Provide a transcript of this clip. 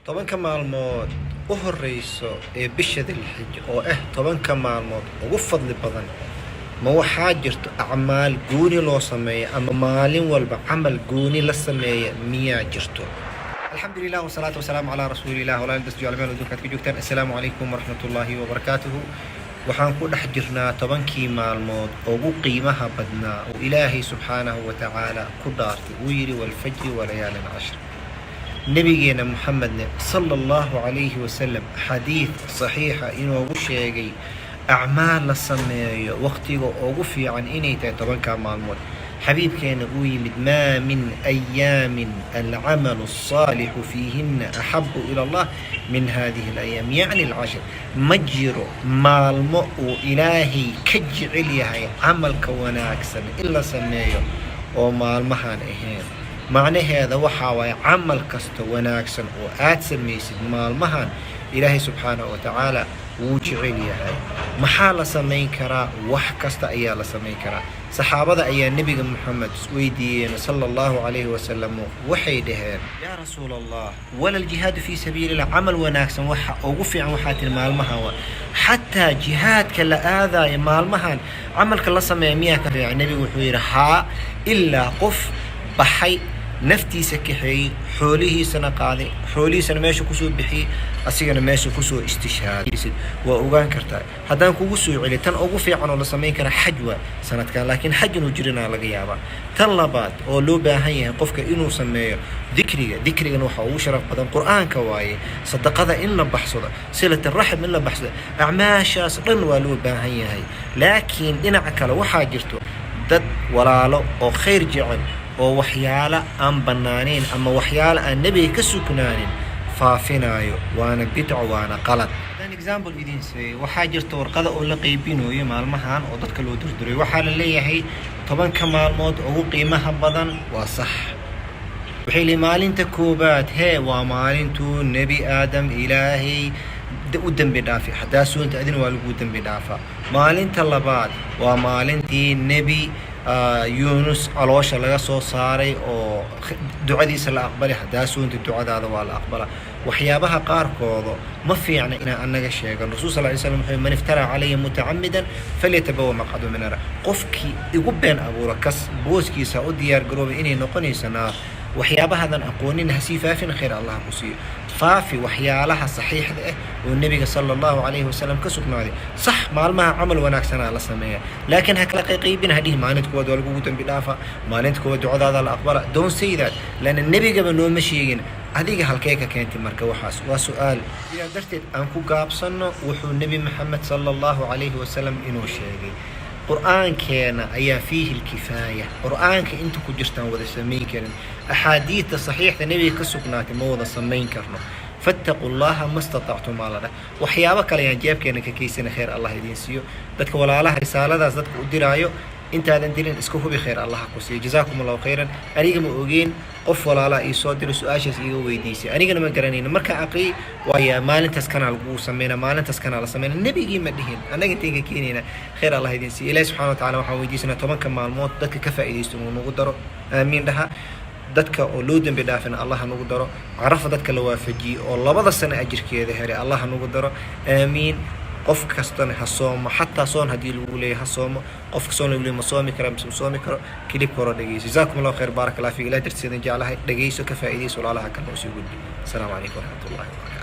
tobanka maalmood u horeyso ee bisha Dhul-Xijja oo tobanka maalmood ugu fadli badan ma waxaa jirto acmaal gooni loo sameeyo ama maalin walba camal gooni la sameeyo miyaa jirto? alxamdulilah wasalaatu wasalaamu calaa rasuulilah walaal dasjo almeel adduunkaad ka joogtaan. assalaamu calaykum waraxmatullaahi wabarakaatuhu. waxaan ku dhex jirnaa tobankii maalmood ugu qiimaha badnaa oo ilaahay subxaanahu wa tacaala ku dhaartay uu yidhi walfajri walayaalin cashr. nabigeena muxamedne sala allahu calayhi wasalam xadiid saxiixa inoogu sheegay acmaal la sameeyo waqtiga ugu fiican inay tahay tobankaa maalmood. xabiibkeena uu yimid maa min ayaamin alcamalu الصaalixu fiihina axabu ila allah min hadihi اlayaam yacni alcashr. ma jiro maalmo uu ilaahay ka jecel yahay camalka wanaagsan in la sameeyo oo maalmahaan ahayn. macnaheeda waxaa waaye camal kasta wanaagsan oo aad samaysid maalmahan ilaahay subxaanahu wa tacaala wuu jecel yahay. maxaa la samayn karaa? wax kasta ayaa la samayn karaa. saxaabada ayaa nebiga moxamed weydiiyeen sala allahu calayhi wasalam, waxay dhaheen yaa rasuul allah wala aljihaadu fii sabiilillah, camal wanaagsan waxa ugu fiican waxaa tiri maalmahan waa xataa jihaadka la aadaayo maalmahan camalka la sameeya miyaa ka fiican? nebigu wuxuu yidhi haa, ilaa qof baxay naftiisa kaxeeyey xoolihiisana qaaday xoolihiisana meesha kusoo bixiyey asigana meesha kusoo istishhaadaysid waa ogaan kartaa. haddaan kugu soo celi tan ugu fiican oo la samayn kara xaj waa sanadkan, laakiin xaj inuu jirinaa laga yaabaa. tan labaad oo loo baahan yahay qofka inuu sameeyo dikrigana waxaa ugu sharaf badan qur-aanka waaye. sadaqada in la baxsado, silata raxm in la baxsado, acmaashaas dhan waa loo baahan yahay. laakiin dhinaca kale waxaa jirto dad walaalo oo khayr jecel oo waxyaalo aan bannaanayn ama waxyaalo aan nebiga ka sugnaanin faafinaayo, waana bidco, waana qalad. haddaan example idin siiyo, waxaa jirta warqada oo la qaybinayo maalmahan oo dadka loo dirdiray. waxaa la leeyahay tobanka maalmood ugu qiimaha badan waa sax. waxay leeyihin maalinta koobaad waa maalintuu nebi aadam ilaahay u dembi dhaafay, haddaa soonta adina waa lagu dembi dhaafaa. maalinta labaad waa maalintii nebi yunus caloosha laga soo saaray oo ducadiisa la aqbalay, haddaa soonta ducadaada waa la aqbala. waxyaabaha qaarkooda ma fiicna inaan anaga sheegan. rasul sal ly slam wuxuu man iftaraa calaya mutacamidan falyatabawa maqcadu min nar. qofkii igu been abuura kas booskiisa u diyaar garoobay inay noqonayso naar. waxyaabahadan aqoonin hasii faafin, khayr allah ku siiyo. faafi waxyaalaha saxiixda oo nebiga sala allahu calayhi wasalam ka sugnaaday. sax maalmaha camal wanaagsanaa la sameeya, laakiin ha kala qayqaybin. hadhihi maalinta koowaad waa lagugu dambi dhaafa, maalinta koowaad ducadaada la aqbala. don't say that, laanna nebigaba nooma sheegin. adiga halkee ka keentay marka? waxaas waa su-aal. sidaa darteed aan ku gaabsanno wuxuu nebi maxamed sala allahu calayhi wasalam inuu sheegay. qur-aankeena ayaa fiihi lkifaaya. qur-aanka inta ku jirtaan wada samayn karin. axaadiidta saxiixda nebiga ka sugnaatay ma wada samayn karno. fattaqu llaha ma statactum aa la dhah. waxyaabo kale ayaan jeebkeena ka keysana, khayr allah idiin siiyo. dadka walaalaha risaaladaas dadka u diraayo, intaadan dirin iska hubi, khayr allaha ku siiyo. jazaakum allahu khayran. aniga ma ogeen qof walaalaha ii soo diro su-aashaas iiga weydiisay, anigana ma garanayna. markaan aqriyay waaya maalintaas kanaa lagu sameynaa, maalintaas kanaa la sameynaa. nebigii ma dhihin, annaga intaan ka keenayna. khayr allah idiin siiyo. ilahi subxana wa tacala waxaan weydiisanaa tobanka maalmood dadka ka faa'iidaysto inuu nagu daro. aamiin dhaha. dadka oo loo dembi dhaafina allah nagu daro. carafa dadka la waafajiyey oo 2 sano ajirkeeda helay allah nagu daro. aamiin. qof kastana ha soomo, xataa soon haddii lagu leeyahay ha soomo. qofka soon lagu leeyahay ma soomi kara mise ma soomi karo, kilibka hore dhegeyso. jazaakum allahu khayr, baarak allah fiik. ilaah dartiisa idin jeclahay. dhegeyso, ka faa'iidayso, walaalaha kalena u sii gudbi. asalaamu calaykum waraxmatullahi wabarakatu.